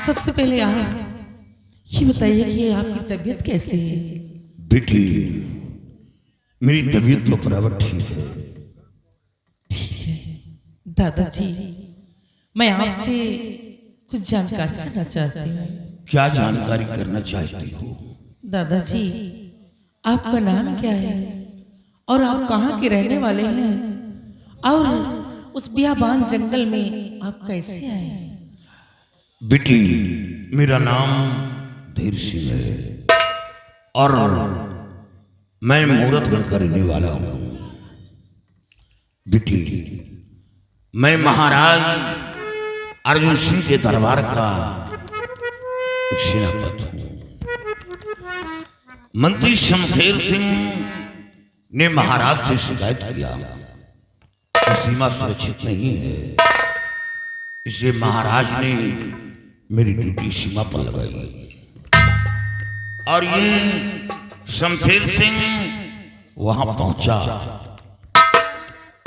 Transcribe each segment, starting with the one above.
सबसे पहले आप ये बताइए कि आपकी तबीयत कैसी है? बेटी, मेरी तबीयत तो बराबर ठीक है। ठीक है दादाजी, मैं आपसे कुछ जानकारी करना चाहती हूँ। क्या जानकारी करना चाहती हो? दादाजी, आपका नाम क्या है और आप कहाँ के रहने वाले हैं और उस बियाबान जंगल में आप कैसे आए? बेटी, मेरा नाम धीर सिंह है और मैं मूरतगढ़ का रहने वाला हूँ। बेटी, मैं महाराज अर्जुन सिंह के दरबार का एक सेनापति हूँ। मंत्री शमशेर सिंह ने महाराज से शिकायत किया कि सीमा सुरक्षित नहीं है, इसलिए महाराज ने मेरी ड्यूटी सीमा पर लगाई और ये शमशेर सिंह वहां पहुंचा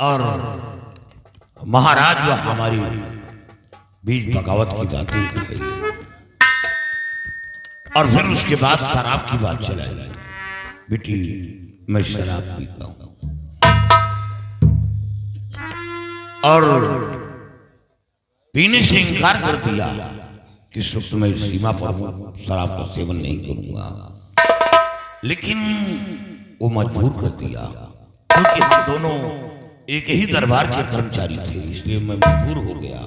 और महाराज वह हमारी बीच बगावत की बातें उठाई और फिर उसके बाद शराब की बात चलाई। बेटी, मैं शराब पीता हूं और पीने से इनकार कर दिया कि इस वक्त मैं सीमा पर हूं, शराब का सेवन नहीं करूंगा। लेकिन वो मजबूर कर दिया क्योंकि हम दोनों एक ही दरबार के कर्मचारी थे, इसलिए मैं मजबूर हो गया।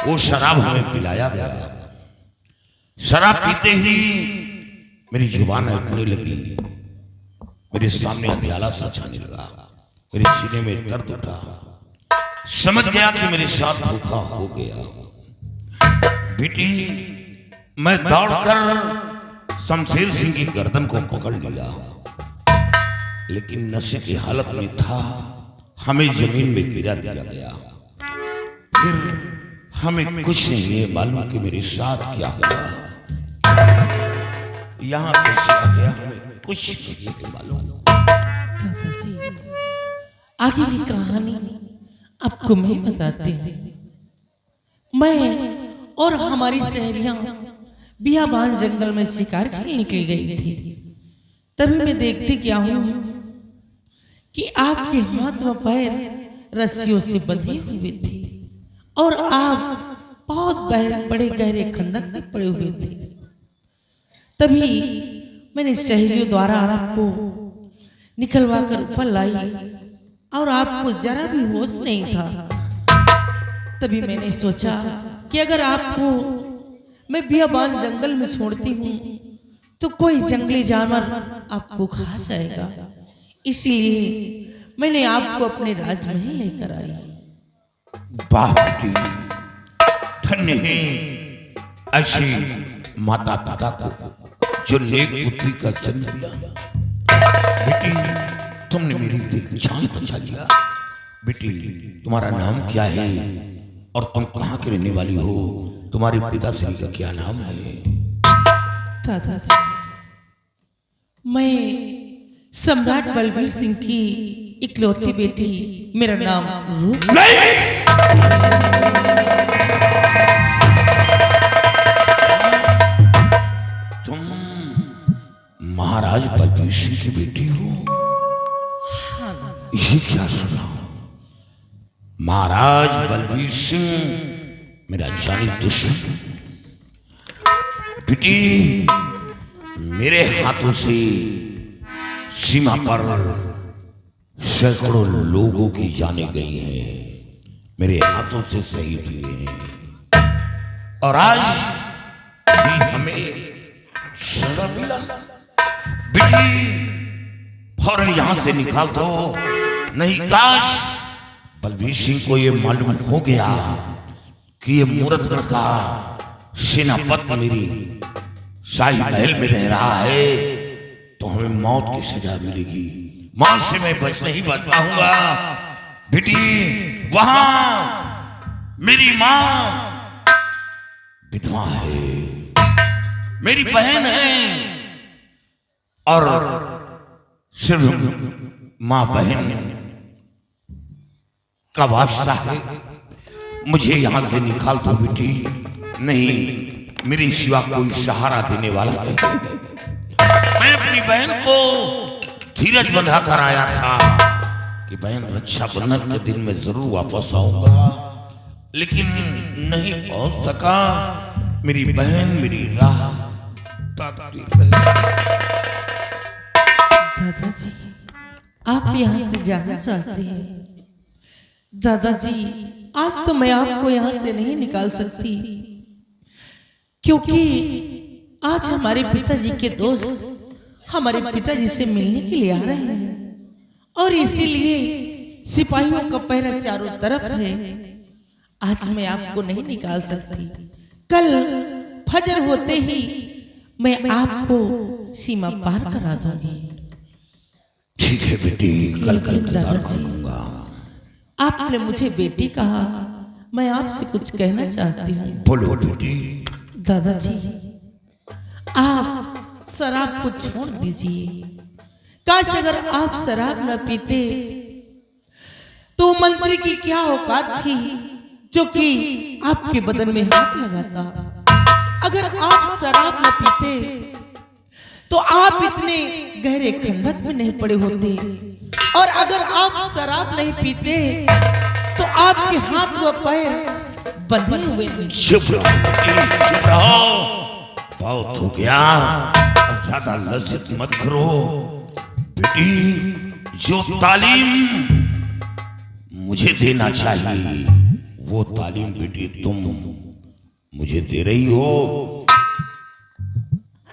वो शराब हमें पिलाया गया। शराब पीते ही मेरी जुबान अटने लगी, मेरे सामने अंधियाला सा छाने लगा, मेरे सीने में दर्द उठा। समझ गया कि मेरे साथ धोखा हो गया। बेटी, मैं दौड़कर शमशेर सिंह की गर्दन को पकड़ लिया, लेकिन नशे की हालत में था, हमें जमीन में गिरा दिया गया। फिर हमें कुछ नहीं ये मालूम कि मेरे साथ क्या हुआ, यहाँ कैसे आ गया, हमें कुछ नहीं मालूम। दादाजी, आगे की कहानी आपको मैं बताती हूँ। मैं और हमारी सहेलियां बियाबान जंगल में शिकार खेलने निकल गई थी। तभी मैं देखती क्या हूँ कि आपके हाथ व पैर रस्सियों से बंधे हुए थे और आप बहुत बड़े गहरे खंदक में पड़े हुए थे। तभी मैंने सहेलियों द्वारा आपको निकलवा कर ऊपर लाई और आपको जरा भी होश नहीं था। तभी मैंने सोचा कि अगर आपको मैं बियाबान जंगल में छोड़ती हूँ तो कोई जंगली जानवर आपको खा जाएगा, इसलिए मैंने आपको अपने राजमहल लेकर आई। बापी, धन्य है ऐसी माता पिता को जो नेक पुत्री का जन्म दिया। बेटी, तुमने मेरी जान बचा लिया। बेटी, तुम्हारा नाम क्या है और तुम कहाँ के रहने वाली हो? तुम्हारे पिताश्री का क्या नाम है? दादाजी, मैं सम्राट बलबीर सिंह की इकलौती बेटी, मेरा नाम रूप। नहीं! तुम महाराज बलबीर सिंह की बेटी हो? ये क्या सुना? महाराज बलबीर सिंह मेरा जानी दुश्मन। बेटी, मेरे हाथों से सीमा पर सैकड़ों लोगों की जाने गई हैं, मेरे हाथों से शहीद हुए हैं और आज भी हमें सजा मिला। बेटी, फौरन यहां से निकाल दो, नहीं काश बलबीर सिंह को यह मालूम हो गया कि ये मूरतगढ़ का सेनापति मेरी शाही महल में रह रहा है तो हमें मौत की सजा मिलेगी। मौत से मैं नहीं बच पाऊंगा। बेटी, वहां मेरी मां विधवा है, मेरी बहन है और सिर्फ मां बहन का वास्ता है, मुझे यहां से निकाल दो बेटी। नहीं मेरे सिवा कोई सहारा देने वाला नहीं है। मैं अपनी बहन को धीरज बंधा कर आया था कि बहन रक्षाबंधन के दिन में जरूर वापस आऊंगा, लेकिन नहीं पहुंच सका। मेरी बहन मेरी राह ताकती रही। दादाजी, आप यहाँ से जाना चाहते हैं? दादाजी, आज तो मैं आपको यहाँ से नहीं निकाल सकती, क्योंकि आज हमारे पिताजी के दोस्त हमारे पिताजी से मिलने के लिए आ रहे हैं और इसीलिए सिपाहियों का पहरा चारों तरफ है। आज मैं आपको नहीं निकाल सकती। कल फजर होते ही मैं आपको सीमा पार करा दूंगी। ठीक है बेटी, कल इंतजार करूंगा। आपने मुझे बेटी कहा, मैं आपसे कुछ कहना चाहती हूँ। बोलो बेटी। दादाजी, आप शराब को छोड़ दीजिए। काश अगर आप शराब न पीते तो मंत्री की क्या औकात थी जो कि आपके बदन में हाथ लगाता। अगर आप शराब न पीते तो आप इतने गहरे खंडक में नहीं पड़े होते, और अगर आप शराब नहीं पीते तो आपके हाथ व पैर बंधे हुए नहीं। चुप रहो, बहुत हो गया, अब ज्यादा लज्जित मत करो। बेटी, जो तालीम मुझे देना चाहिए वो तालीम बेटी तुम मुझे दे रही हो।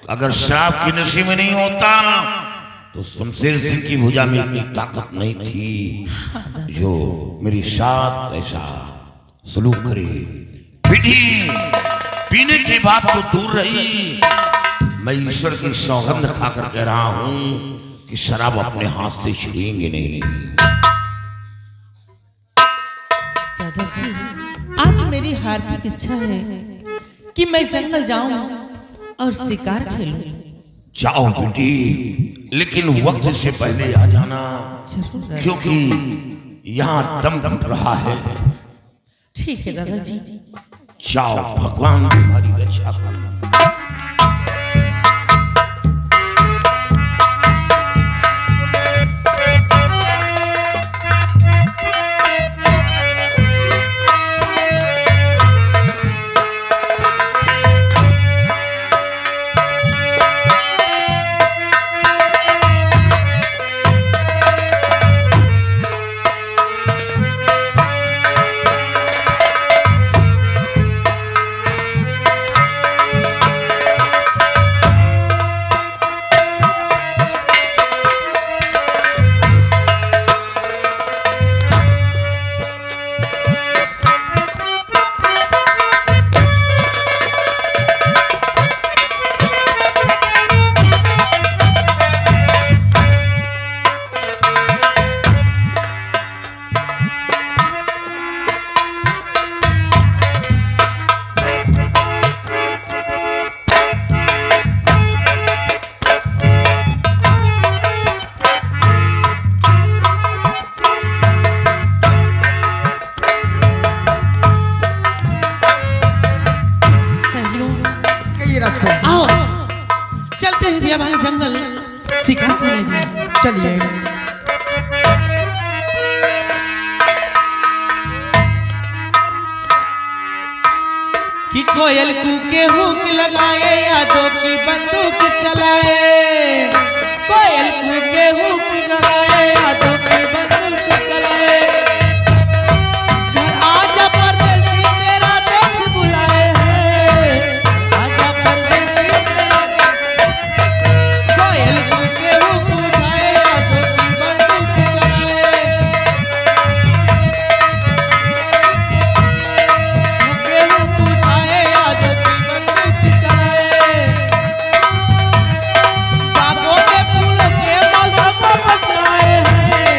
अगर शराब की नशे में नहीं होता तो शमशेर सिंह की भुजा में इतनी ताकत नहीं थी जो मेरी साथ ऐसा सलूक करे। बेटी, पीने की बात तो दूर रही, मैं ईश्वर की सौगंध खाकर कह रहा हूं कि शराब अपने हाथ से छुएंगे नहीं। दादाजी, आज मेरी हार्दिक इच्छा है कि मैं जंगल जाऊं और शिकार खेलूं। जाओ बेटी, लेकिन वक्त से पहले आ जाना, क्योंकि यहाँ दम घुट रहा है। ठीक है दादाजी। जाओ, भगवान तुम्हारी रक्षा करे। आओ चलते हैं भैया भाई जंगल शिकार खेलेंगे। चलिए। कि कोयल कूके हुक लगाए यादों की बंदूक चलाए, कोयल कूके हुक लगाए यादों की बंदूक चलाए। घर आजा परदेसी तेरा देश बुलाए है, आजा परदेसी तेरा देश। कोयल कूके हुक उठाए यादों की बंदूक चलाए, कूके हुक उठाए यादों की बंदूक चलाए। बागों के फूलों के मौसम बचाए हैं,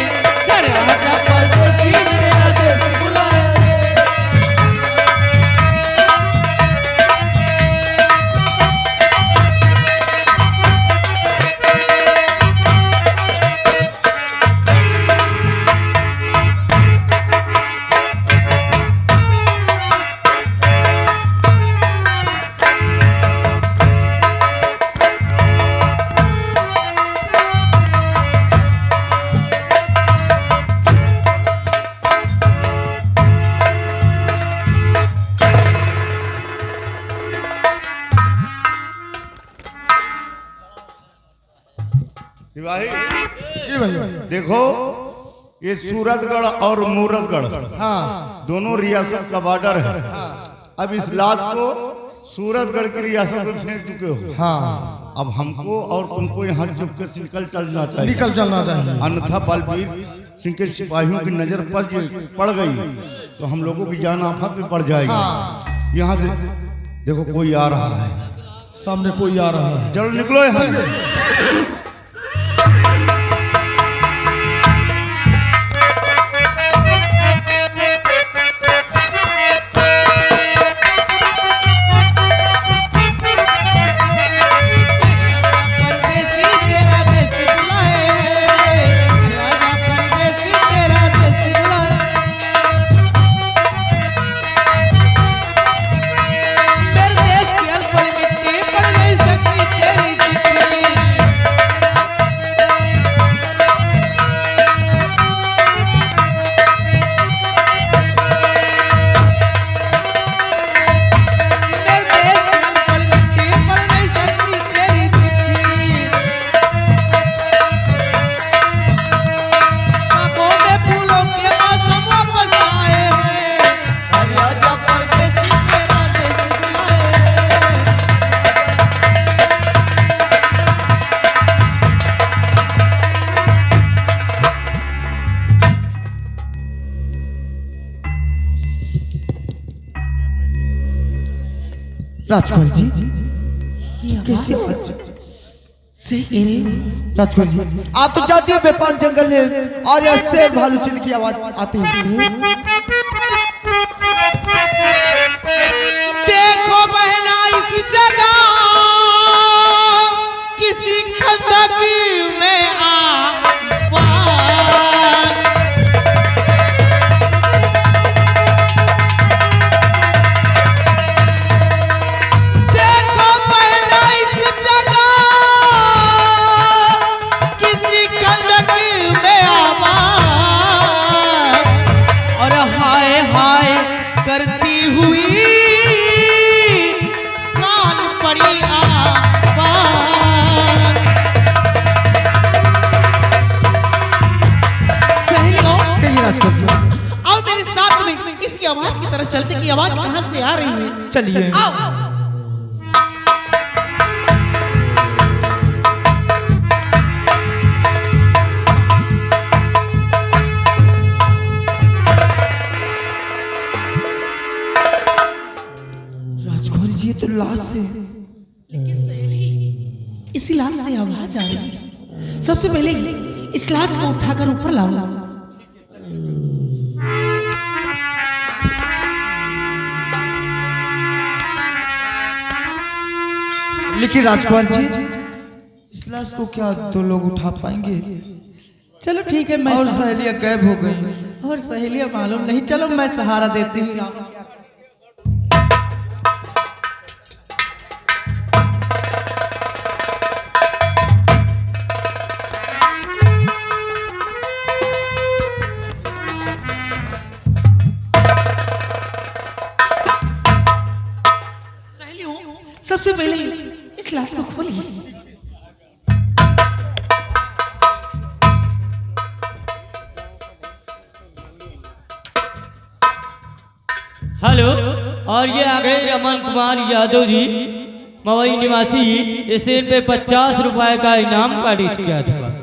भाई जी भैया। देखो, ये सूरतगढ़ और मूरतगढ़ हाँ दोनों रियासत का बॉर्डर है। अब इस लात को सूरतगढ़ की रियासत में फेंक चुके हो। हाँ अब हमको और तुमको यहाँ चुपके से निकल चलना चाहिए। निकल चलना चाहिए। अन्यथा बलबीर सिंह के सिपाहियों की नजर पड़ गई तो हम लोगों की जान आफत में पड़ जाएगी। यहाँ से देखो कोई आ रहा है, सामने कोई आ रहा है। चलो निकलो यहाँ से। परदेसी तेरा देश बुलाए है, राजा परदेसी तेरा देश बुलाए। मेरे देश की अनपढ़ मिट्टी पढ़ नहीं सकती तेरी चिट्ठी। मेरे देश की अनपढ़ मिट्टी पढ़ नहीं सकती तेरी चिट्ठी। बागों में फूलों के मौसम वापस आए हैं, राजा परदेसी तेरा देश बुलाए हैं। राजकुमार जी कैसे सही कह रहे हो? राजकुमार जी आप तो जाती है बेपाल जंगल है और यह शेर भालू चिन्ह की आवाज आती है। देखो बहना इस जगह किसी खंडक में आबाद। देखो बहना इस जगह किसी खंडक में आबाद। और हाय हाय करती हुई कान पड़ी आवाज। सहेलियों, कहिए राजकुमार जी। आओ मेरे साथ में इसकी आवाज की तरफ चलते कि आवाज कहां से आ रही है। चलिए। आओ। राजकुमार जी ये तो लाश से लेकिन सहेली, इसी लाश से आवाज आ रही है। सबसे पहले इस लाश को उठाकर ऊपर लाओ। लेकिन राजकुमार जी इस लाश को क्या दो लोग उठा पाएंगे? चलो ठीक है, मैं और सहेलियां गायब हो गई। और सहेलियां मालूम नहीं। चलो मैं सहारा देती हूँ। सहेलियों, सबसे पहले इस लाश को खोलिए। हेलो, और ये आ गए रमन कुमार यादव जी, मवई निवासी। इस शेर पे 50 रुपए का इनाम पारित किया था।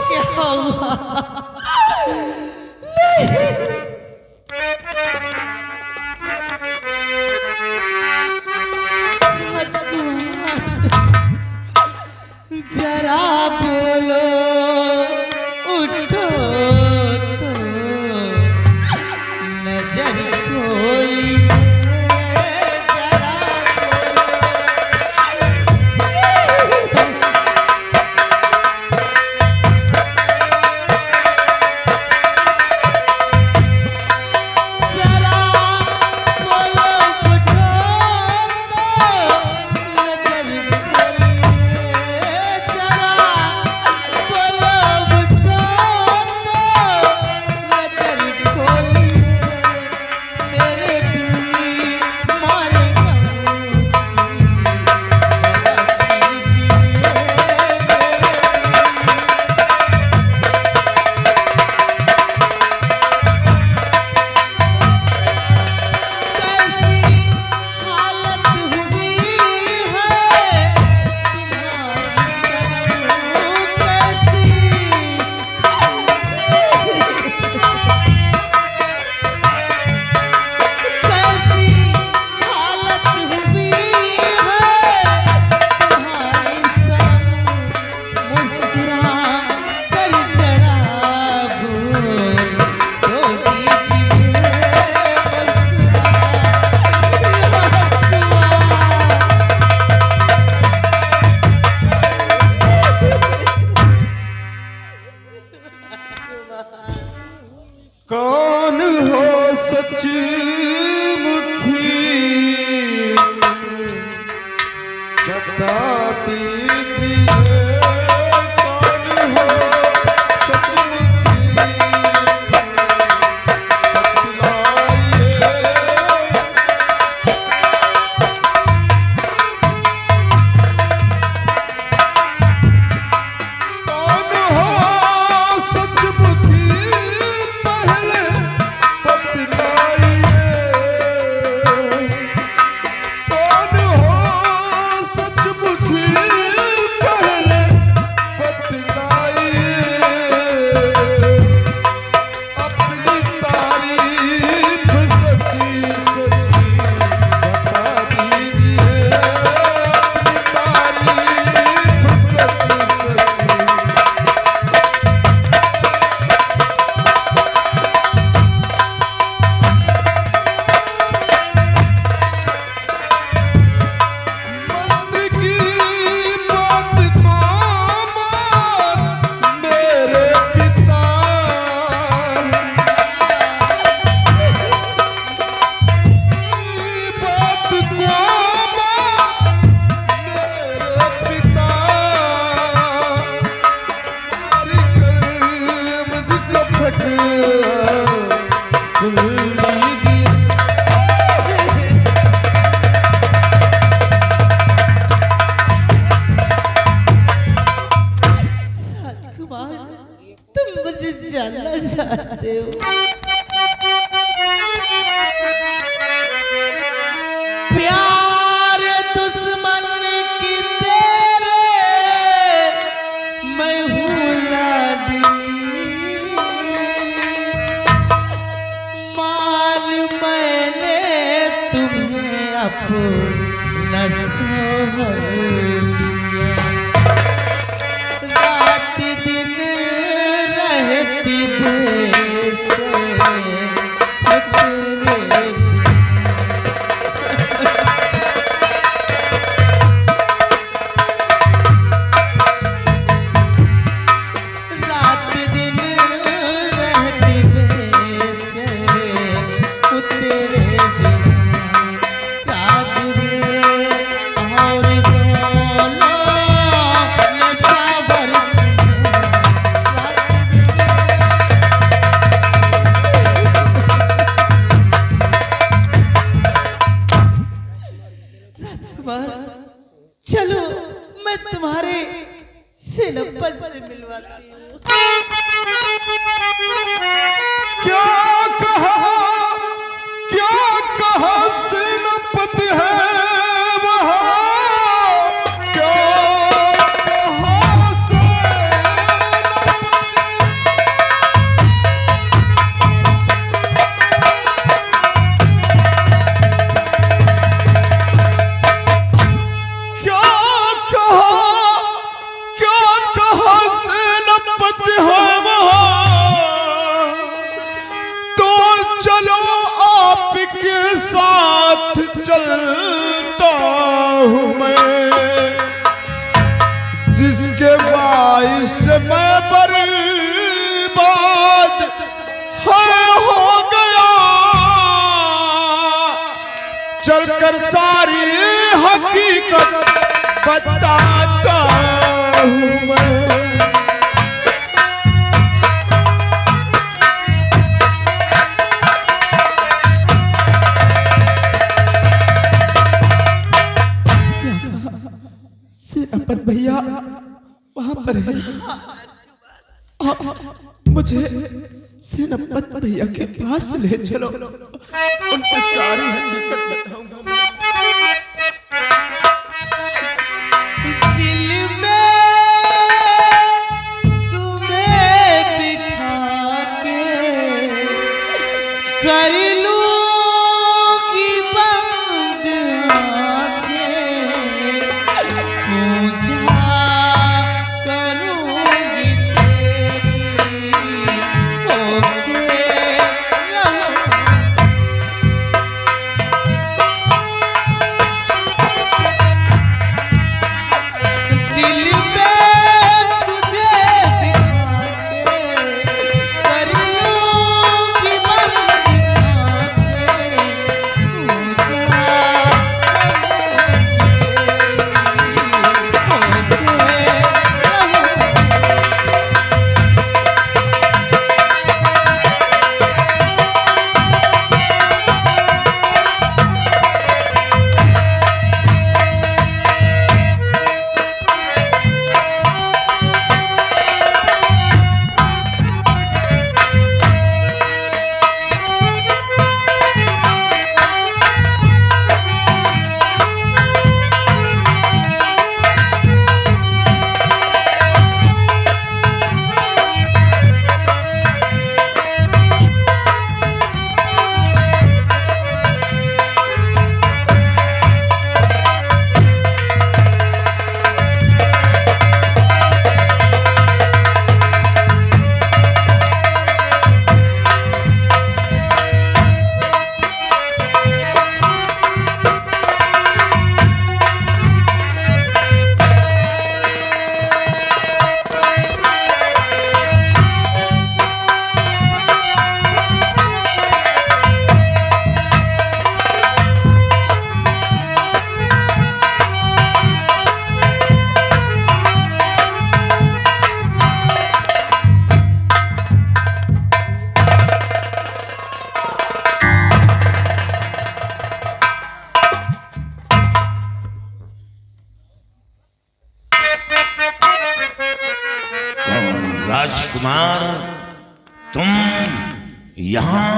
क्या हुआ? जरा बोलो, उठो तो नजर खोलिए। जरा बोलो। बता दीजिए कौन हो सचमुची तुम मुझे जानना चाहते हो। प्यार दुश्मन की तेरे मैं हूँ लाडी, मान मैंने तुम्हें अपना सोहर लिया, रात दिन रहती रात दिन रहती बेचैन तेरे बिना, रात और दोनों नचावर राजकुमार, चलो मैं तुम्हारे सेनापति से मिलवाती हूँ। क्या कहा सेनापति है वहाँ, क्या कहा सेनापति है वहाँ, तो चलो आपके साथ चलता हूँ मैं, जिसके बाइस मैं बर्बाद हो गया, चलकर सारी हकीकत बताता हूँ मैं। सेनापति भैया वहां पर है, आप मुझे सेनापति भैया के पास ले चलो, उनसे सारी हकीकत बताऊंगा। दिल में तुम्हें बिठा के कर लूंगी बंद आंखें, पूजा करूंगी तेरी होके राजकुमार, तुम यहां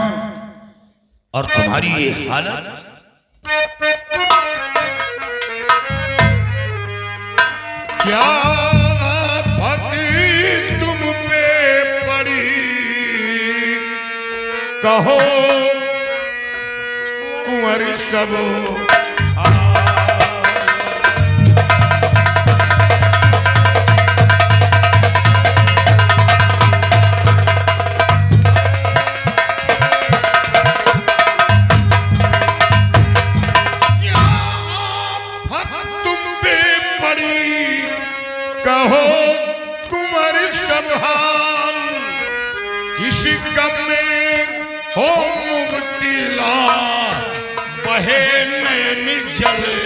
और तुम्हारी ये हालत? क्या पति तुम पे पड़ी, कहो कुंवर सब कहो कुंवर सब हाल, किसी गम में हो मुब्तला, बहे नैन जले।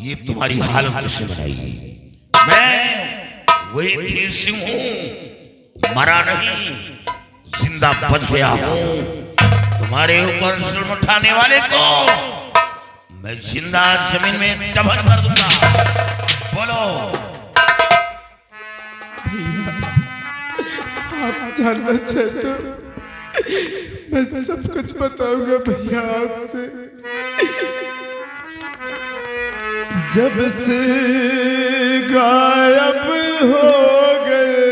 ये तुम्हारी हालत कैसे बनाई? मैं वही खीर सिंह हूं, मरा नहीं, जिंदा बच गया हूं। तुम्हारे ऊपर जुल्म उठाने वाले को मैं जिंदा जमीन में दफन कर दूंगा। बोलो। आप जानना चाहते हो? मैं सब कुछ बताऊंगा भैया आपसे। जब से गायब हो गए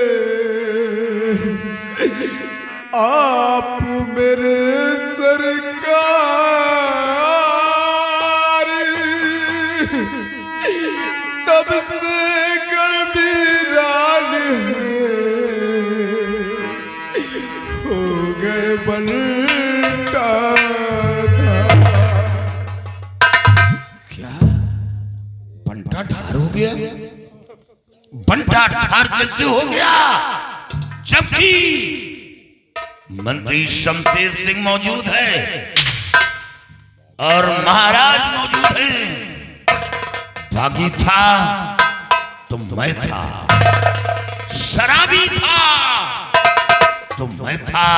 आप मेरे सरकार, तब से गड़बड़ान हो गए बनता। बंटा ठार हो गया? बंटा ठार कैसे हो गया जबकि मंत्री शमशेर सिंह मौजूद है और महाराज मौजूद हैं? बागी था तो मैं था, शराबी था तो मैं था।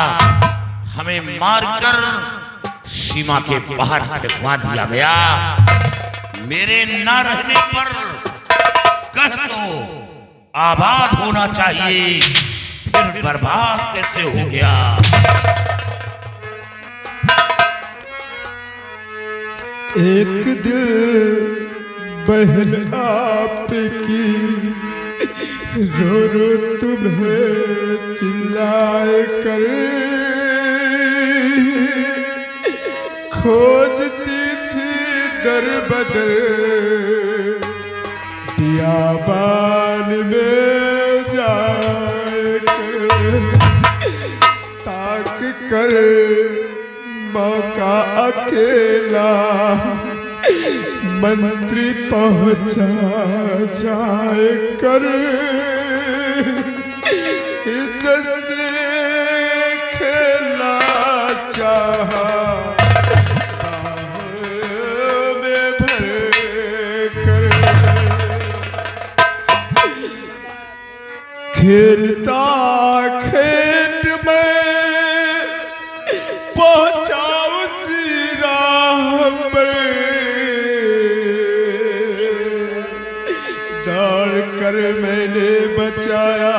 हमें मारकर सीमा के बाहर फेंकवा दिया गया। मेरे न रहने पर कह तो आबाद होना चाहिए, फिर बर्बाद कैसे हो गया? एक दिल बहन आपकी रो रो तुम्हें चिल्लाए कर, खोजती थी दर बदर बियाबान में जाए कर, ताक कर मौका अकेला मंत्री पहुंचा जाए कर, इज्जत से खेला चाहा में भर कर, खेलता खेत में पहुंचाओ राह पर, दौड़ कर मैंने बचाया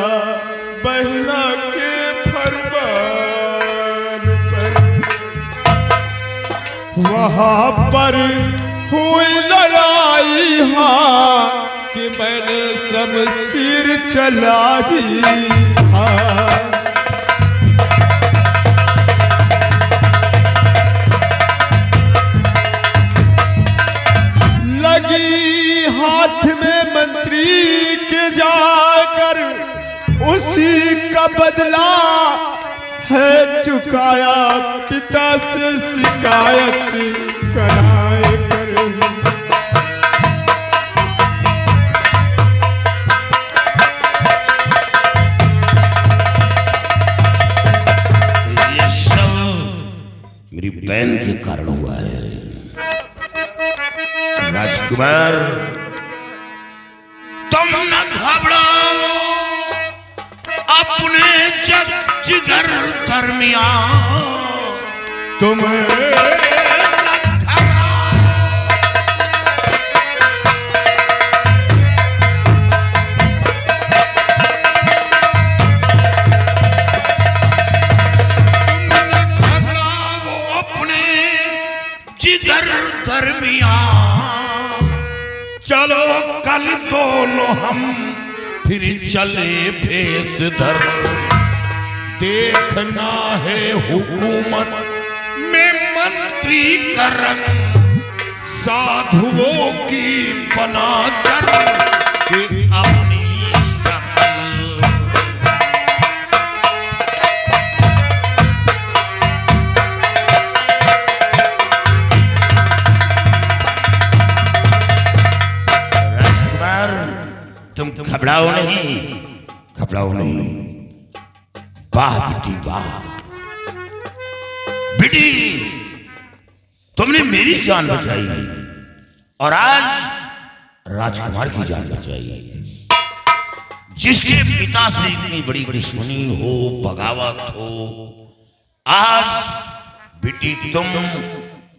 बहना के फरमान पर। वहां पर हुई लड़ाई हाँ कि मैंने शमशीर चलाई हाँ। लगी हाथ में मंत्री के जाकर उसी का बदला है चुकाया पिता से शिकायत कराए कर। ये सब मेरी बहन के कारण हुआ है। राजकुमार तुम न घबराओ, अपने जिगर दरमियान तुम्हें अपने जिगर दरमियान। चलो कल दोनों हम फिर चले फेस धर, देखना है हुकूमत में मंत्री का रंग, साधुओं की बना कर के अपनी शकल। राजकुमार तुम घबराओ नहीं, घबराओ नहीं। वाह बेटी वाह, बेटी तुमने मेरी जान बचाई और आज राजकुमार की जान बचाई। जिसके पिता से इतनी बड़ी दुश्मनी हो, बगावत हो, आज बेटी तुम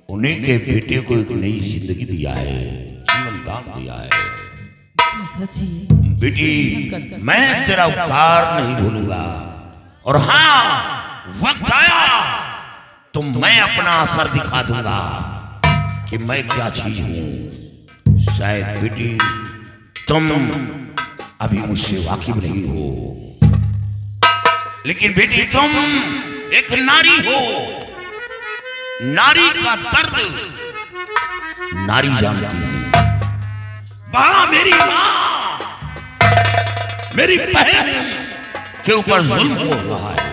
उन्हीं के बेटे को एक नई जिंदगी दिया है, जीवन दान दिया है। बेटी मैं तेरा उपकार नहीं भूलूंगा और हाँ वक्त आया तो मैं अपना असर दिखा दूंगा कि मैं क्या चीज हूं। शायद बेटी तुम अभी मुझसे वाकिफ नहीं हो, लेकिन बेटी तुम एक नारी हो। नारी का दर्द नारी जानती है। मां, मेरी मां, मेरी बहन के ऊपर जुल्म हो रहा है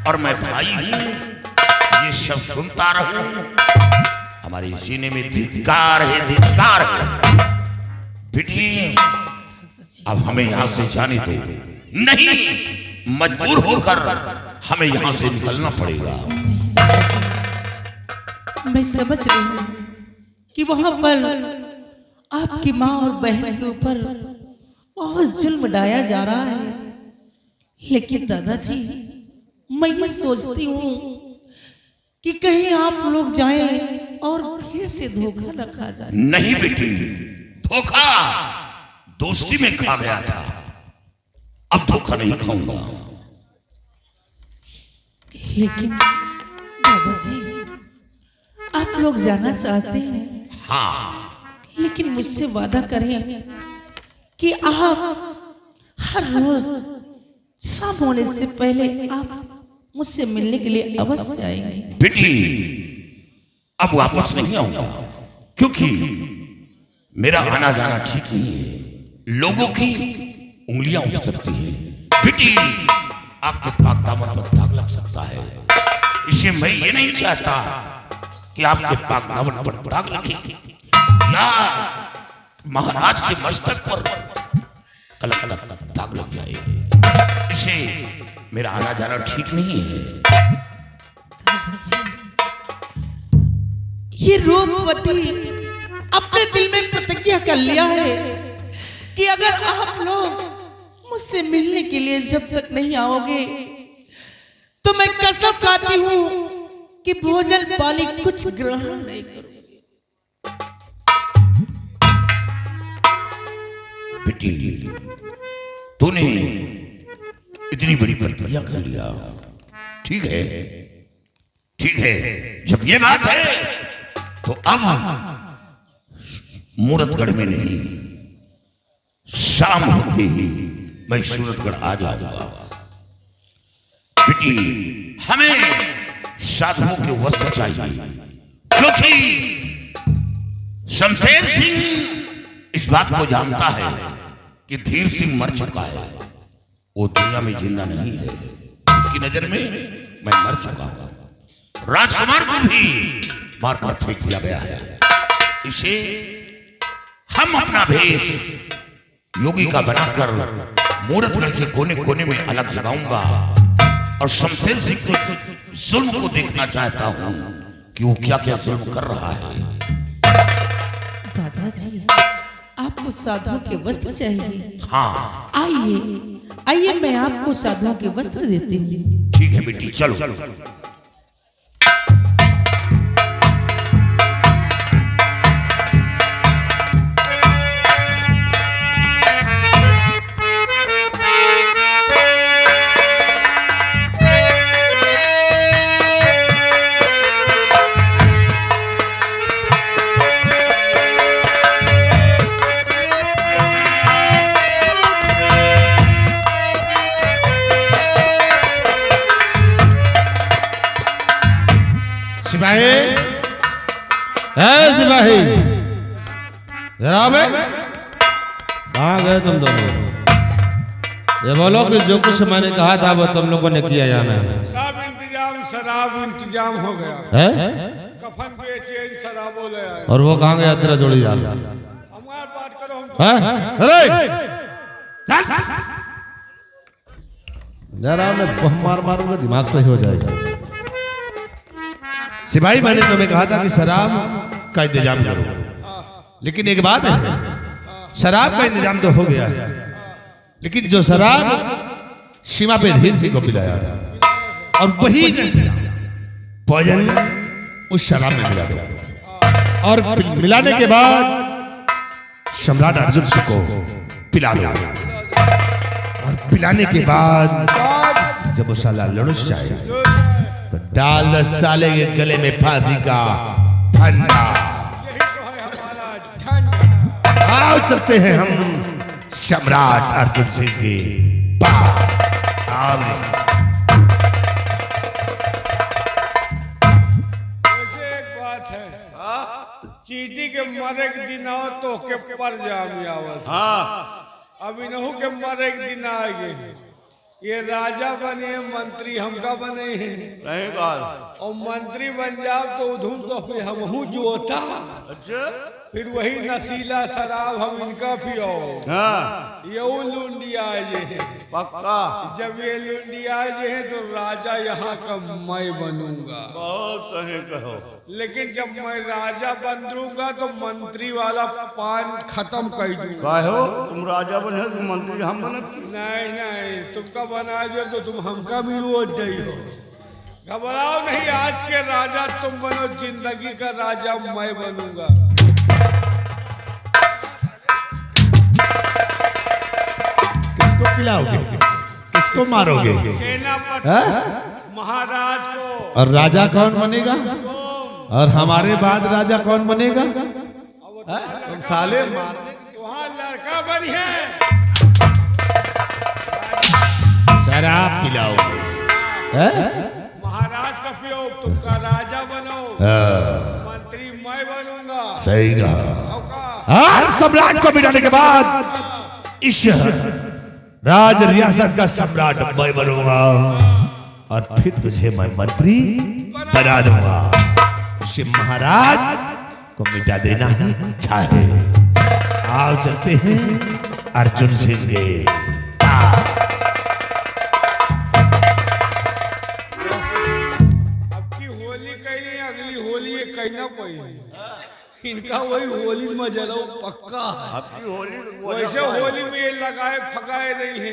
और मैं भाई हूं, ये सब सुनता रहूं। हमारे सीने में धिक्कार है, धिक्कार है। बेटी अब हमें यहां से जाने दो, नहीं मजबूर होकर हमें यहां से निकलना पड़ेगा। मैं समझ रही हूँ कि वहां पर आपकी माँ और बहन के ऊपर बहुत जुल्म ढाया जा रहा है, लेकिन दादाजी मैं ये सोचती हूँ कि कहीं आप लोग जाएं और फिर से धोखा न खा जाए। नहीं बेटी, धोखा दोस्ती में खा गया था, अब धोखा नहीं खाऊंगा। लेकिन दादाजी आप लोग जाना चाहते हैं, हाँ, लेकिन मुझसे वादा करें कि आप हर रोज शाम होने से पहले आप मुझसे मिलने के लिए अवश्य आएंगे। बेटी अब वापस नहीं आऊंगा, क्योंकि मेरा आना जाना ठीक नहीं है। लोगों की उंगलियां उठ सकती हैं। बेटी आपके पाक दामन पर दाग लग सकता है, इसलिए मैं ये नहीं चाहता कि आपके पाक दामन पर दाग लगे या महाराज के मस्तक पर कलक दाग लग जाए। इसे मेरा आना जाना ठीक नहीं है। ये रूपवती अपने दिल में प्रतिज्ञा कर लिया है कि अगर आप लोग मुझसे मिलने के लिए जब तक नहीं आओगे तो मैं कसम खाती हूँ कि भोजन पानी कुछ ग्रहण नहीं करूंगी। बेटी तूने इतनी बड़ी प्रतिज्ञा कर लिया, ठीक है, ठीक है। जब ये बात है तो अब मूरतगढ़ में नहीं, शाम होते ही मैं सूरतगढ़ आ जाऊंगा। बेटी, हमें साधुओं के वस्त्र चाहिए, क्योंकि शमशेर सिंह इस बात को जानता है कि धीर सिंह मर चुका है, वो दुनिया में जिंदा नहीं है। उसकी नजर में मैं मर चुका हूं। राजकुमार को भी मारकर फेंक दिया गया है। इसे हम अपना भेष योगी का बनाकर मूरतगढ़ के कोने कोने में अलग जगाऊंगा और शमशेर सिंह के जुल्म को देखना चाहता हूं कि वो क्या क्या जुल्म कर रहा है। दादाजी, आपको साधुओं के वस्त्र चाहिए? हाँ, आइए आइए, मैं आपको साधुओं के वस्त्र देती हूँ। ठीक है बेटी, चलो। सिपाही, सिपाही, जरा बे, कहाँ गए तुम दोनों? ये बोलो कि जो कुछ मैंने कहा था वो तुम लोगों ने किया या नहीं? सब इंतजाम, शराब इंतजाम हो गया है? कफन बेचे, शराबो ले आए। और वो कहाँ गया तेरा जोड़ीदार? हमारी बात करो, हम अरे जरा मैं मार मारूंगा, दिमाग सही हो जाएगा। सिपाही, मैंने तुम्हें कहा था कि शराब का इंतजाम करो, लेकिन एक बात है, शराब का इंतजाम तो हो गया है, लेकिन जो शराब सीमा पे धीर सिंह को पिलाया था और वही पॉइजन उस शराब में मिला दो और मिलाने के बाद सम्राट अर्जुन सिंह को पिला दो और पिलाने के बाद जब वो साला लुढ़क जाए तो डाल दो साले के गले में फांसी का फंदा। यही तो है हमारा ठंडा। आओ चलते हैं हम सम्राट अर्जुन सिंह के पास। आओ मेरे साथ। वैसे एक बात है, चीटी के मरे के दिन आओ तो के पर जामी आवत। अब इनहू के मरे के दिन आएंगे। ये राजा बने, मंत्री हमका बने हैं, और मंत्री बन जाओ तो उधम तो फिर हमहू जोता। अच्छा, फिर वही नशीला शराब हम इनका पियो। ये लुंडिया ये पक्का। जब ये लुंडिया ये है तो राजा यहाँ का मैं बनूंगा। बहुत सही कहो। लेकिन जब मैं राजा बन दूंगा तो मंत्री वाला पान खत्म कर दूंगा। हो तुम राजा बने तुम मंत्री हम बने? नहीं नहीं, तुमका बना दो तो तुम हमका भी रोज दई हो। घबराओ नहीं, आज के राजा तुम बनो, जिंदगी का राजा मैं बनूंगा। किसको पिलाओगे, किसको मारोगे? सेनापति महाराज को। और राजा कौन बनेगा? और हमारे बाद राजा कौन बनेगा? तुम साले मारने वहाँ लड़का बनी है। शराब पिलाओगे? महाराज का पियो, तुमका राजा बनो, मंत्री मैं बनूंगा। सही कहा। सम्राट को मिटाने के बाद इस राज रियासत का सम्राट मैं बनूंगा और फिर तुझे मैं मंत्री बना दूंगा। इसे महाराज को मिटा देना ही अच्छा है। आओ चलते हैं अर्जुन सिंह के। अब की होली कहीं, अगली होली ये कहना पड़ी। इनका वही होली में जलो पक्का है। वैसे होली में ये लगाए फगाए नहीं है,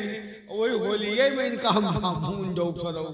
वही होली में इनका हम भून दो सरो।